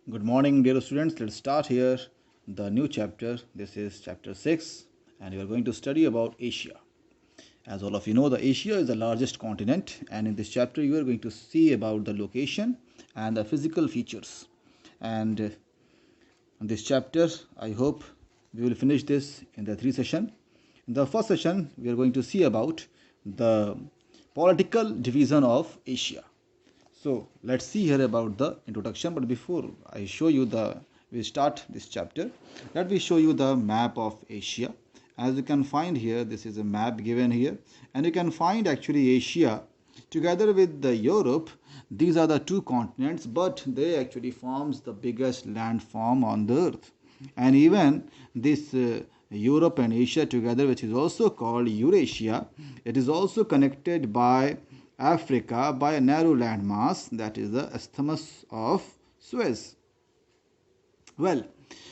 Good morning, dear students. Let's start here the new chapter. This is chapter 6, and we are going to study about Asia. As all of you know, the Asia is the largest continent, and in this chapter, you are going to see about the location and the physical features. And in this chapter, I hope we will finish this in the 3 sessions. In the first session, we are going to see about the political division of Asia. So let's see here about the introduction. But before I show you we start this chapter, let me show you the map of Asia. As you can find here, this is a map given here, and you can find actually Asia together with the Europe. These are the two continents, but they actually forms the biggest landform on the earth. And even this Europe and Asia together, which is also called Eurasia, it is also connected by Africa by a narrow landmass, that is the Isthmus of Suez. Well,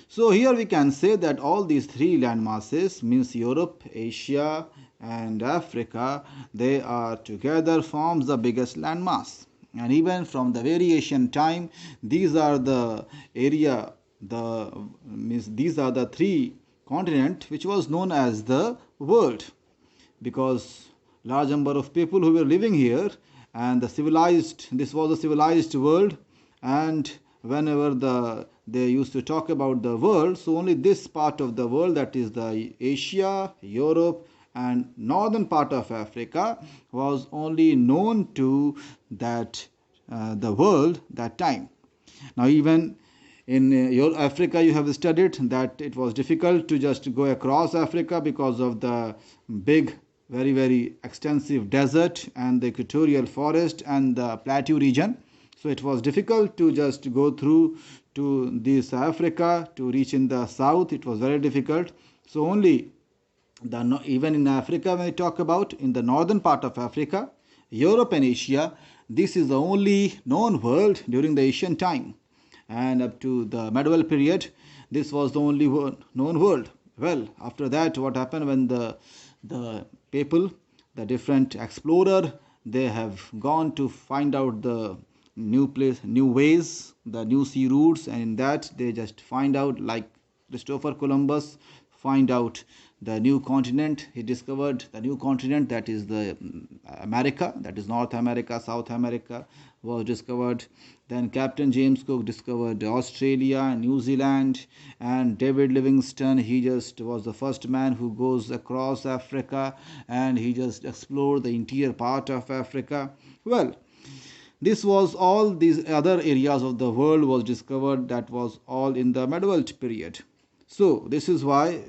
so here we can say that all these three landmasses, means Europe, Asia and Africa, they are together forms the biggest landmass. And even from the very ancient time, these are the area, these are the three continents which was known as the world, because large number of people who were living here, and this was a civilized world. And whenever they used to talk about the world, so only this part of the world, that is the Asia, Europe and northern part of Africa, was only known to that the world that time. Now even in your Africa, you have studied that it was difficult to just go across Africa because of the big, very extensive desert and the equatorial forest and the plateau region. So it was difficult to just go through to this Africa to reach in the south. It was very difficult. So only even in Africa, when we talk about in the northern part of Africa, Europe and Asia, this is the only known world during the ancient time. And up to the medieval period, this was the only known world. Well, after that, what happened when the people, the different explorer, they have gone to find out the new place, new ways, the new sea routes, and in that they just find out, like Christopher Columbus find out the new continent. He discovered the new continent, that is the America, that is North America, South America was discovered. Then Captain James Cook discovered Australia, New Zealand, and David Livingstone, he just was the first man who goes across Africa, and he just explored the interior part of Africa. Well, this was all these other areas of the world was discovered, that was all in the medieval period. So this is why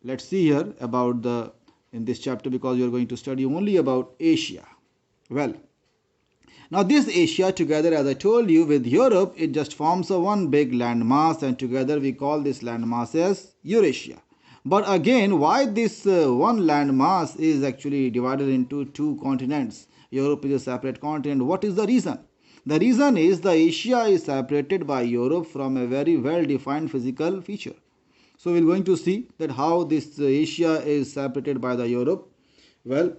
let's see here about in this chapter, because you are going to study only about Asia. Well, now this Asia together, as I told you, with Europe, it just forms a one big landmass, and together we call this landmass as Eurasia. But again, why this one landmass is actually divided into two continents? Europe is a separate continent. What is the reason? The reason is the Asia is separated by Europe from a very well defined physical feature. So we're going to see that how this Asia is separated by the Europe. Well,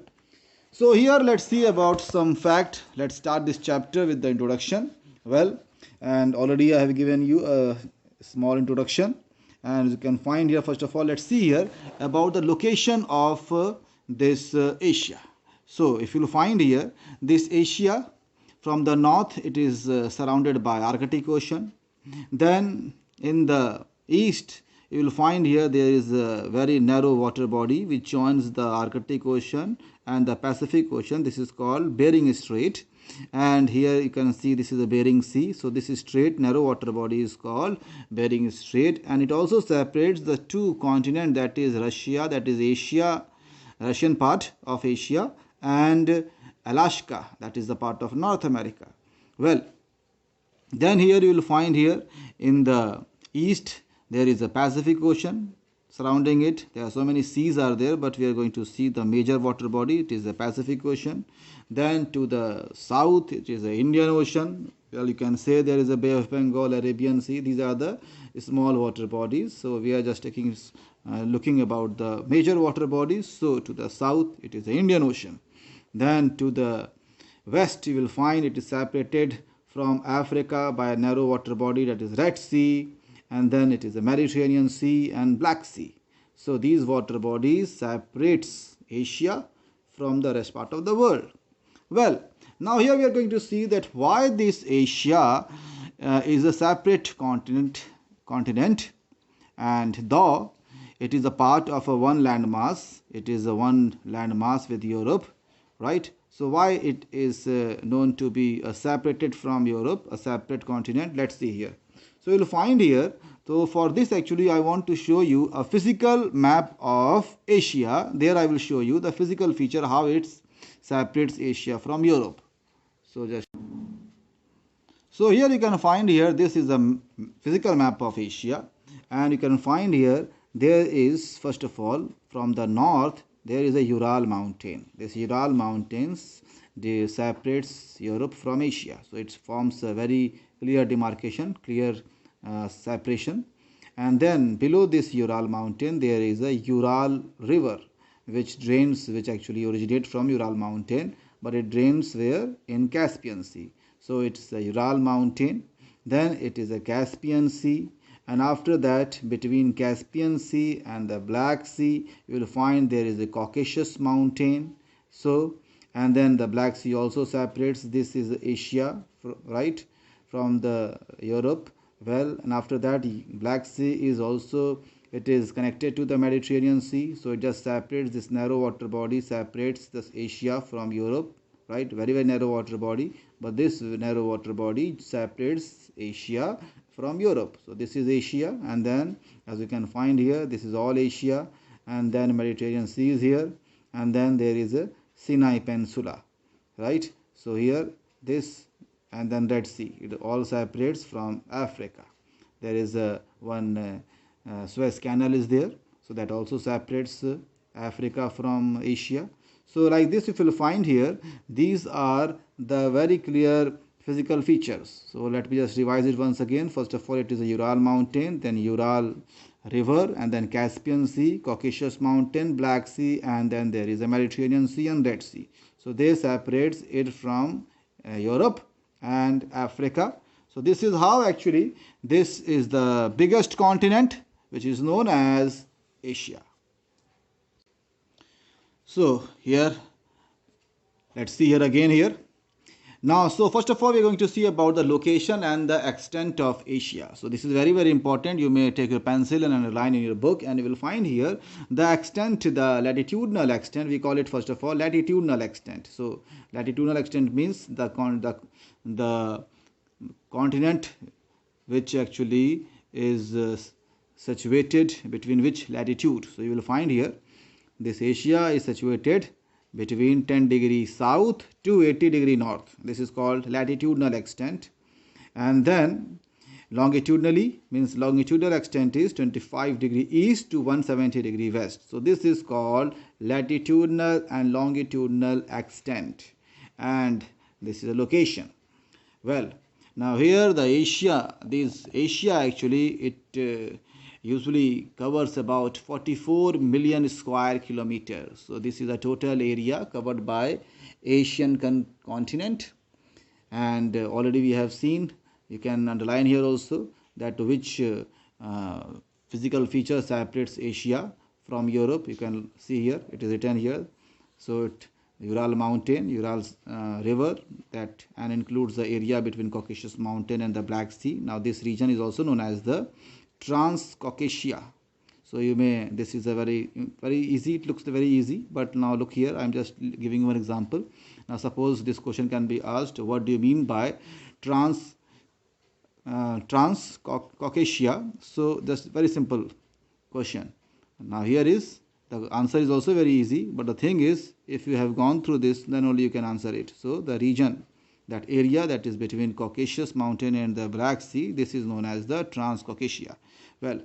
so here let's see about some fact. Let's start this chapter with the introduction. Well, and already I have given you a small introduction, and you can find here, first of all, let's see here about the location of this Asia. So if you find here, this Asia, from the north it is surrounded by Arctic Ocean. Then in the east you will find here there is a very narrow water body which joins the Arctic Ocean and the Pacific Ocean. This is called Bering Strait, and here you can see this is a Bering Sea. So this is strait, narrow water body is called Bering Strait, and it also separates the two continents, that is Russia, that is Asia, Russian part of Asia, and Alaska, that is the part of North America. Well, then here you will find here in the east there is a Pacific Ocean surrounding it. There are so many seas are there, but we are going to see the major water body, it is the Pacific Ocean. Then to the south it is the Indian Ocean. Well, you can say there is a Bay of Bengal, Arabian Sea. These are the small water bodies. So we are just looking about the major water bodies. So to the south it is the Indian Ocean. Then to the west you will find it is separated from Africa by a narrow water body, that is Red Sea, and then it is the Mediterranean Sea and Black Sea. So these water bodies separates Asia from the rest part of the world. Well, now here we are going to see that why this Asia is a separate continent, and though it is a part of a one landmass, it is a one landmass with Europe, right? So why it is known to be separated from Europe, a separate continent? Let's see here. So you'll find here, so for this actually I want to show you a physical map of Asia. There I will show you the physical feature, how it separates Asia from Europe. So here you can find here, this is a physical map of Asia, and you can find here there is, first of all, from the north there is a Ural mountain. This Ural mountains, they separates Europe from Asia. So it forms a very clear demarcation, clear separation. And then below this Ural mountain there is a Ural river, which actually originates from Ural mountain, but it drains where? In Caspian Sea. So it's a Ural mountain, then it is a Caspian Sea, and after that between Caspian Sea and the Black Sea you will find there is a Caucasus mountain. So, and then the Black Sea also separates, this is Asia, right, from the Europe. Well, and after that Black Sea is also, it is connected to the Mediterranean Sea, so it just separates, this narrow water body separates this Asia from Europe, right? Very, very narrow water body, but this narrow water body separates Asia from Europe. So this is Asia, and then as you can find here, this is all Asia, and then Mediterranean Sea is here, and then there is a Sinai Peninsula, right? So here this, and then Red Sea, it all separates from Africa. There is a one Suez Canal is there, so that also separates Africa from Asia. So like this, if you will find here, these are the very clear physical features. So let me just revise it once again. First of all, it is a Ural mountain, then Ural river, and then Caspian Sea, Caucasus mountain, Black Sea, and then there is a Mediterranean Sea and Red Sea. So they separates it from Europe and Africa. So this is how actually this is the biggest continent, which is known as Asia. So here, let's see here again here. Now, so first of all, we're going to see about the location and the extent of Asia. So this is very, very important. You may take your pencil and underline in your book, and you will find here the extent, the latitudinal extent. We call it first of all latitudinal extent. So latitudinal extent means the continent which actually is situated between which latitude. So you will find here this Asia is situated between 10 degrees south to 80 degrees north. This is called latitudinal extent. And then longitudinally means longitudinal extent is 25 degree east to 170 degree west. So this is called latitudinal and longitudinal extent, and this is a location. Well, now here the Asia, this Asia actually it usually covers about 44 million square kilometers. So this is the total area covered by Asian continent, and already we have seen, you can underline here also, that which physical feature separates Asia from Europe. You can see here, it is written here. So Ural mountain, Ural river, that and includes the area between Caucasus mountain and the Black Sea. Now this region is also known as the Transcaucasia. So you may, this is a very easy, it looks very easy, but now look here, I am just giving you an example. Now suppose this question can be asked, what do you mean by Transcaucasia? So that's very simple question. Now here is, the answer is also very easy, but the thing is, if you have gone through this, then only you can answer it. So the region, that area that is between Caucasus mountain and the Black Sea, this is known as the Transcaucasia. Well,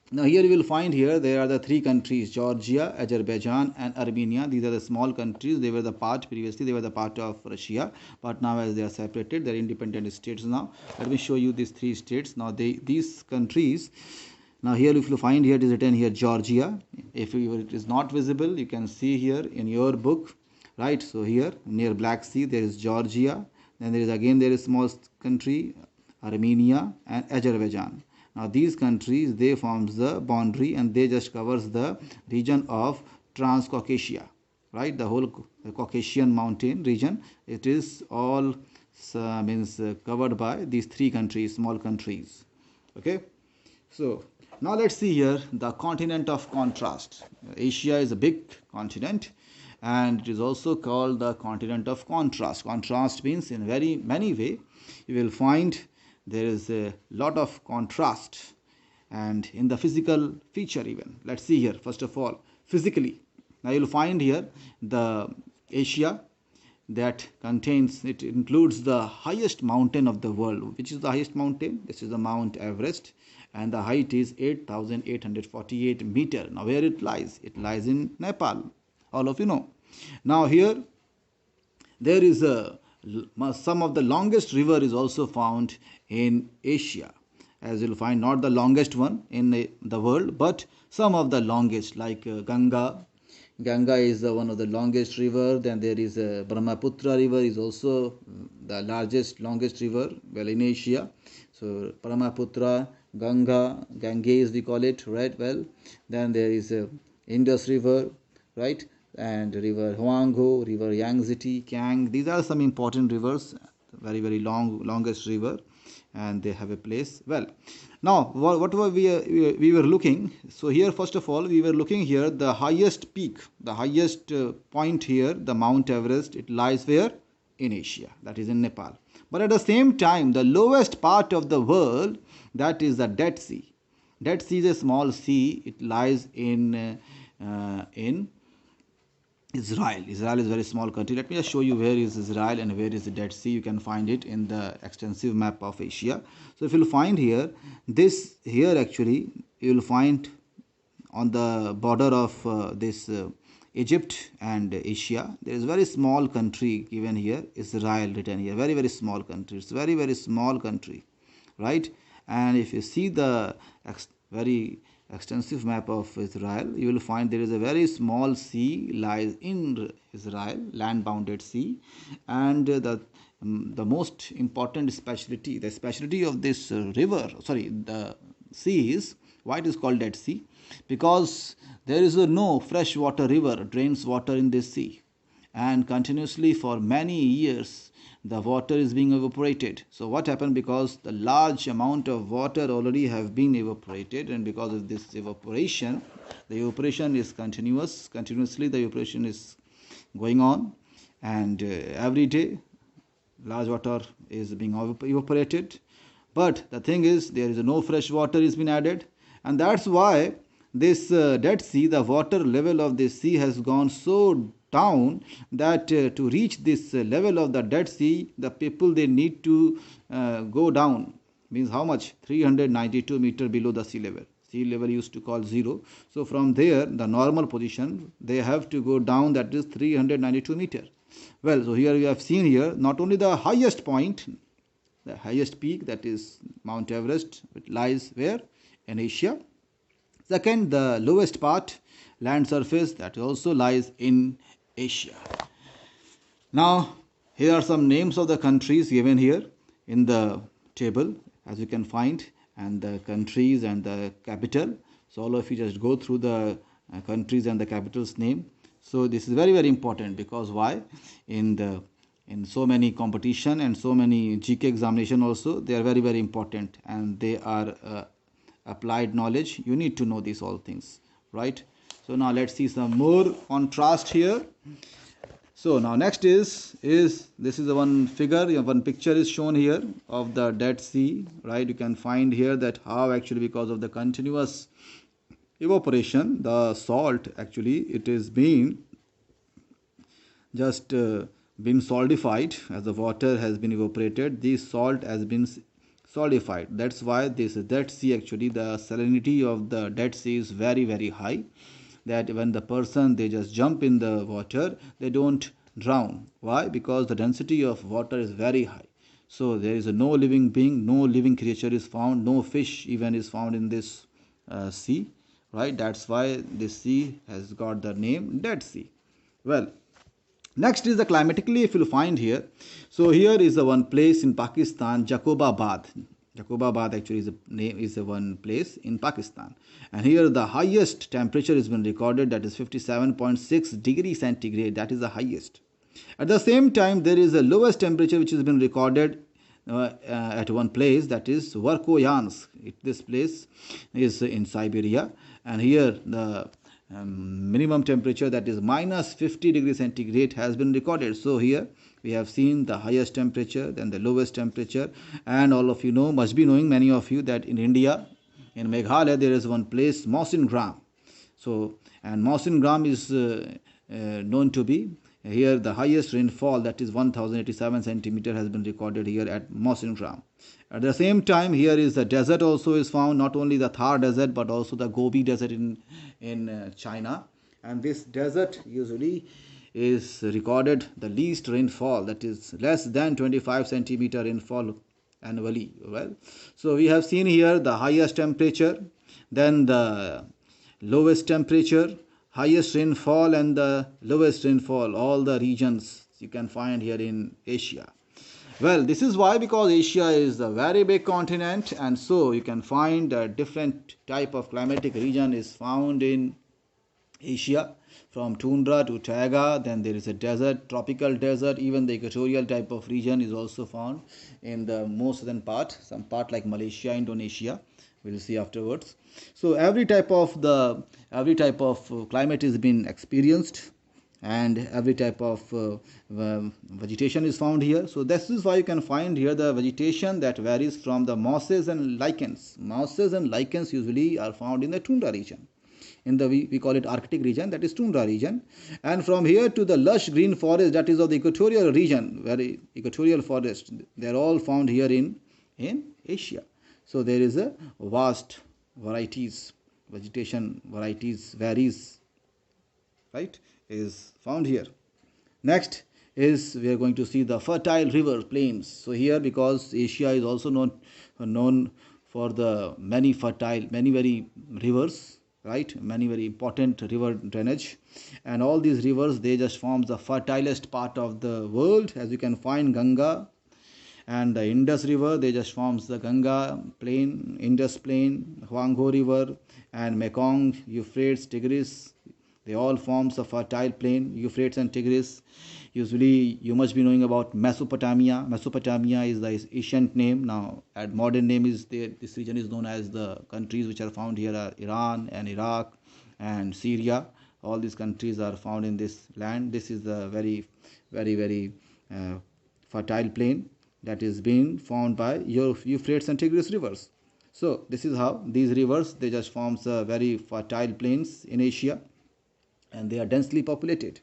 now here you will find here there are the three countries, Georgia, Azerbaijan and Armenia. These are the small countries. They were the part, previously they were the part of Russia, but now as they are separated, they are independent states now. Let me show you these three states. Now these countries, now here if you find here, it is written here Georgia. If it is not visible, you can see here in your book, right? So here near Black Sea there is Georgia, Then there is small country Armenia and Azerbaijan. Now these countries, they forms the boundary and they just covers the region of Transcaucasia, right? The whole Caucasian mountain region, it is all covered by these three countries, small countries. Okay, so now let's see here the continent of contrast. Asia is a big continent and it is also called the continent of contrast. Contrast means in very many way you will find there is a lot of contrast and in the physical feature even. Let's see here first of all physically. Now you will find here the Asia that contains, it includes the highest mountain of the world. Which is the highest mountain? This is the Mount Everest and the height is 8,848 meter. Now where it lies? It lies in Nepal, all of you know. Now here there is some of the longest river is also found in Asia, as you'll find not the longest one in the world but some of the longest, like Ganga is one of the longest river. Then there is Brahmaputra river is also the longest river, well, in Asia. So Brahmaputra, Ganges we call it, right? Well, then there is Indus river, right? And river Huanghe, river Yangtze Kiang. These are some important rivers, very longest river, and they have a place. Well, now what were we were looking. So here first of all we were looking here the highest peak, the highest point here, the Mount Everest. It lies where? In Asia, that is in Nepal. But at the same time the lowest part of the world, that is the Dead Sea. Dead Sea is a small sea. It lies in Israel. Israel is a very small country. Let me just show you where is Israel and where is the Dead Sea. You can find it in the extensive map of Asia. So if you'll find here, this here actually you will find on the border of this Egypt and Asia. There is a very small country given here, Israel written here. Very small country. It's very small country, right? And if you see the very extensive map of Israel, you will find there is a very small sea lies in Israel, land bounded sea, and the most important specialty, the specialty of this the sea is why it is called Dead Sea, because there is no fresh water river drains water in this sea, and continuously for many years the water is being evaporated. So what happened? Because the large amount of water already have been evaporated, and because of this evaporation, the evaporation is continuously the evaporation is going on, and every day large water is being evaporated. But the thing is, there is no fresh water is been added, and that's why this Dead Sea, the water level of this sea has gone so down that to reach this level of the Dead Sea, the people they need to go down, means how much? 392 meter below the sea level. Sea level used to call zero. So from there, the normal position, they have to go down, that is 392 meter. Well, so here we have seen here not only the highest point, the highest peak, that is Mount Everest, it lies where? In Asia. Second, the lowest part, land surface, that also lies in Asia. Now, here are some names of the countries given here in the table, as you can find, and the countries and the capital. So all of you just go through the countries and the capital's name. So this is very important, because why? In so many competition and so many GK examination also, they are very important, and they are applied knowledge. You need to know these all things, right? So now let's see some more contrast here. So now next is this is the one figure, one picture is shown here of the Dead Sea, right? You can find here that how actually, because of the continuous evaporation, the salt actually it is being just been solidified. As the water has been evaporated, the salt has been solidified. That's why this Dead Sea, actually the salinity of the Dead Sea is very high, that when the person they just jump in the water, they don't drown. Why? Because the density of water is very high. So there is no living being, no living creature is found, no fish even is found in this sea, right? That's why this sea has got the name Dead Sea. Well, Next is the climatically, if you'll find here. So here is the one place in Pakistan, Jacobabad. Jacobabad actually is a name, is the one place in Pakistan. And here the highest temperature has been recorded, that is 57.6 degrees centigrade. That is the highest. At the same time, there is a lowest temperature which has been recorded at one place, that is Verkhoyansk. This place is in Siberia, and here the minimum temperature, that is minus 50 degrees centigrade, has been recorded. So here we have seen the highest temperature, then the lowest temperature. And all of you know, must be knowing, many of you, that in India, in Meghalaya, there is one place, Mawsyngram. So, and Mawsyngram is known to be, here the highest rainfall, that is 1087 centimeter, has been recorded here at Mawsyngram. At the same time, here is the desert also is found, not only the Thar desert but also the Gobi desert in China. And this desert usually is recorded the least rainfall, that is less than 25 centimeter rainfall annually. Well, so we have seen here the highest temperature, then the lowest temperature, highest rainfall, and the lowest rainfall, all the regions you can find here in Asia. Well, this is why, because Asia is a very big continent, and so you can find a different type of climatic region is found in Asia, from tundra to taiga. Then there is a desert, tropical desert. Even the equatorial type of region is also found in the most southern part, some part like Malaysia, Indonesia. We'll see afterwards. So every type of climate is being experienced, and every type of vegetation is found here. So this is why you can find here the vegetation that varies from the mosses and lichens. Mosses and lichens usually are found in the tundra region. In the we call it Arctic region, that is tundra region. And from here to the lush green forest, that is of the equatorial region, very equatorial forest, they are all found here in Asia. So there is a vast varieties, vegetation varieties varies, right, is found here. Next is we are going to see the fertile river plains. So here, because Asia is also known for the many very rivers, right, many very important river drainage, and all these rivers, they just form the fertilest part of the world. As you can find, Ganga and the Indus river, they just forms the Ganga plain, Indus plain, Huangho river, and Mekong, Euphrates, Tigris, they all forms a fertile plain, Euphrates and Tigris. Usually you must be knowing about Mesopotamia. Mesopotamia is the ancient name. Now at modern name is this region is known as the countries which are found here are Iran and Iraq and Syria. All these countries are found in this land. This is the very fertile plain that is being formed by Euphrates and Tigris rivers. So this is how these rivers, they just forms very fertile plains in Asia, and they are densely populated.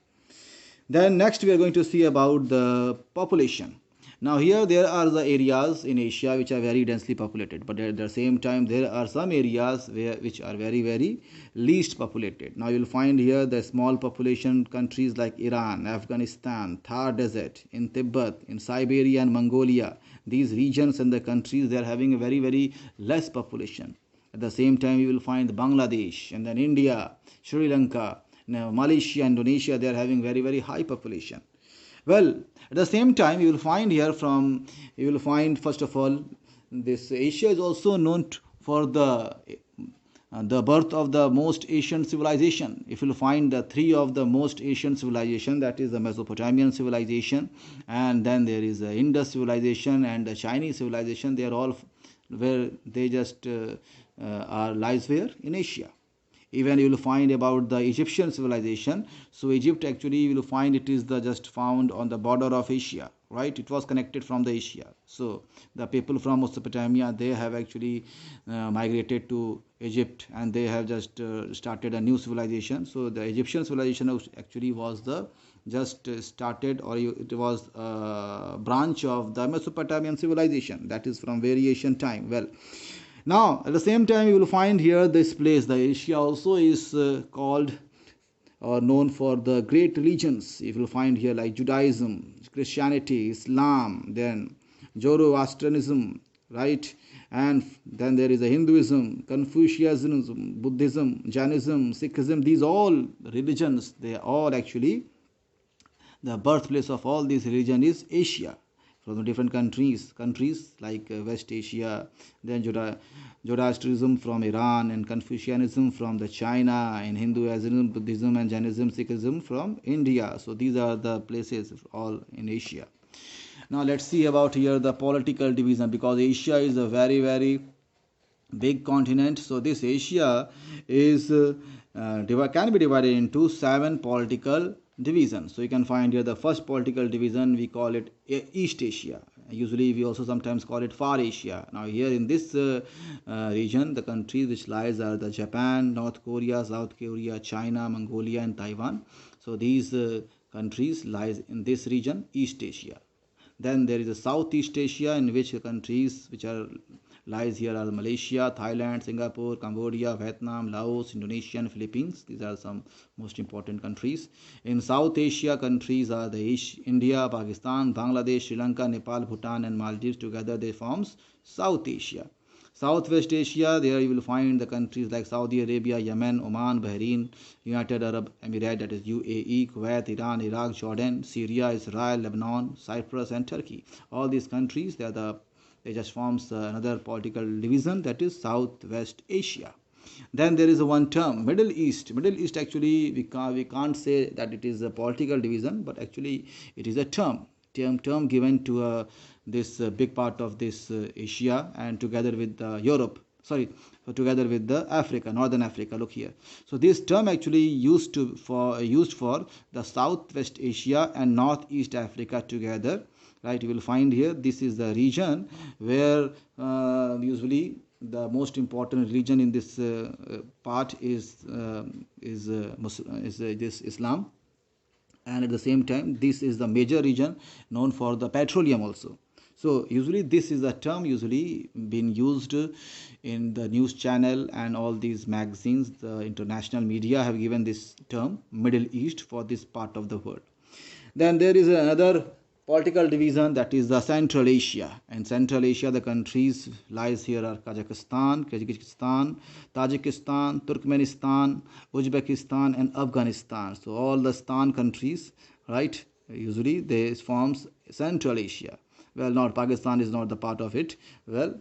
Then next we are going to see about the population. Now here there are the areas in Asia which are very densely populated, but at the same time there are some areas which are very least populated. Now you will find here the small population countries like Iran, Afghanistan, Thar desert, in Tibet, in Siberia and Mongolia. These regions and the countries, they are having a very less population. At the same time you will find Bangladesh, and then India, Sri Lanka, now Malaysia, Indonesia, they are having very high population. Well, at the same time you will find here first of all, this Asia is also known for the birth of the most ancient civilization. If you will find the three of the most ancient civilization, that is the Mesopotamian civilization, and then there is the Indus civilization and the Chinese civilization. They are all where they just lies where in Asia. Even you will find about the Egyptian civilization. So Egypt, actually you will find it is just found on the border of Asia, right? It was connected from the Asia. So the people from Mesopotamia, they have actually migrated to Egypt, and they have just started a new civilization. So the Egyptian civilization actually was started, or it was a branch of the Mesopotamian civilization, that is from very ancient time. Well, now at the same time you will find here this place, the Asia also is called or known for the great religions. You will find here like Judaism, Christianity, Islam, then Zoroastrianism, right, and then there is a Hinduism, Confucianism, Buddhism, Jainism, Sikhism. These all religions, they all actually the birthplace of all these religion is Asia, from the different countries like West Asia, then Zoroastrianism from Iran, and Confucianism from the China, and Hinduism, Buddhism, and Jainism, Sikhism from India. So these are the places all in Asia. Now let's see about here the political division, because Asia is a very big continent. So this Asia is can be divided into 7 political divisions. So you can find here the first political division, we call it East Asia. Usually we also sometimes call it Far Asia. Now here in this region, the countries which lies are the Japan, North Korea, South Korea, China, Mongolia, and Taiwan. So these countries lies in this region, East Asia. Then there is a Southeast Asia, in which the countries which are lies here are Malaysia, Thailand, Singapore, Cambodia, Vietnam, Laos, Indonesia, and Philippines. These are some most important countries. In South Asia, countries are the India, Pakistan, Bangladesh, Sri Lanka, Nepal, Bhutan, and Maldives. Together they forms South Asia. Southwest Asia, there you will find the countries like Saudi Arabia, Yemen, Oman, Bahrain, United Arab Emirates, that is UAE, Kuwait, Iran, Iraq, Jordan, Syria, Israel, Lebanon, Cyprus, and Turkey. All these countries, they just forms another political division, that is Southwest Asia. Then there is one term, Middle East. Middle East, actually we can't say that it is a political division, but actually it is a term given to this big part of this Asia, and together with Europe, together with the Africa, Northern Africa. Look here. So this term actually used for the Southwest Asia and Northeast Africa together, right? You will find here this is the region where usually the most important religion in this part is this Islam, and at the same time this is the major region known for the petroleum also. So usually this is a term usually been used in the news channel, and all these magazines, the international media have given this term Middle East for this part of the world. Then there is another political division, that is the Central Asia. In Central Asia, the countries lies here are Kazakhstan, Kyrgyzstan, Tajikistan, Turkmenistan, Uzbekistan, and Afghanistan. So all the Stan countries, right, usually they forms Central Asia. Well, not Pakistan is not the part of it. Well,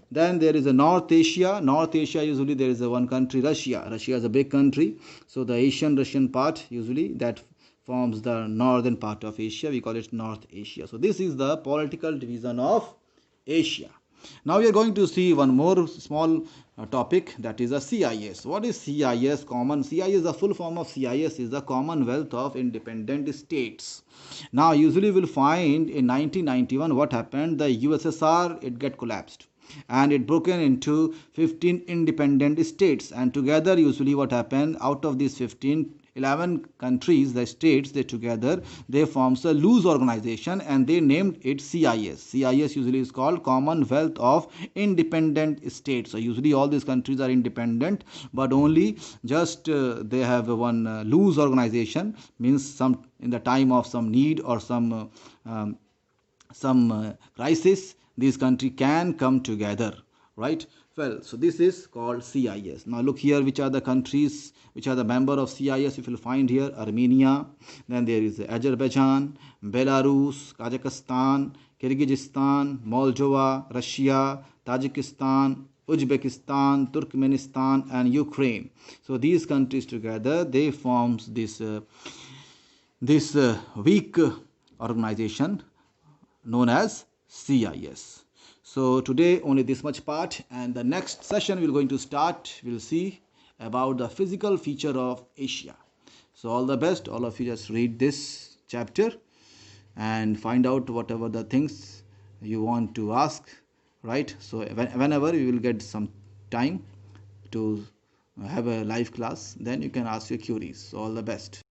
then there is a North Asia. North Asia, usually there is a one country, Russia. Russia is a big country. So the Russian part, usually that forms the northern part of Asia. We call it North Asia. So this is the political division of Asia. Now we are going to see one more small topic, that is a CIS. What is CIS? CIS, the full form of CIS is the Commonwealth of Independent States. Now usually we will find in 1991 what happened, the USSR, it get collapsed and it broken into 15 independent states, and together usually what happened, out of these 11 countries, the states, they together they forms a loose organization and they named it CIS. CIS usually is called Commonwealth of Independent States. So usually all these countries are independent, but only just they have one loose organization, means some in the time of some need or some crisis, these countries can come together, right? Well, so this is called CIS. Now look here, which are the countries which are the member of CIS. If you will find here, Armenia, then there is Azerbaijan, Belarus, Kazakhstan, Kyrgyzstan, Moldova, Russia, Tajikistan, Uzbekistan, Turkmenistan, and Ukraine. So these countries together they forms this weak organization known as CIS. So today only this much part, and the next session we're going to start, we'll see about the physical feature of Asia. So all the best, all of you just read this chapter and find out whatever the things you want to ask, right? So whenever you will get some time to have a live class, then you can ask your queries. So all the best.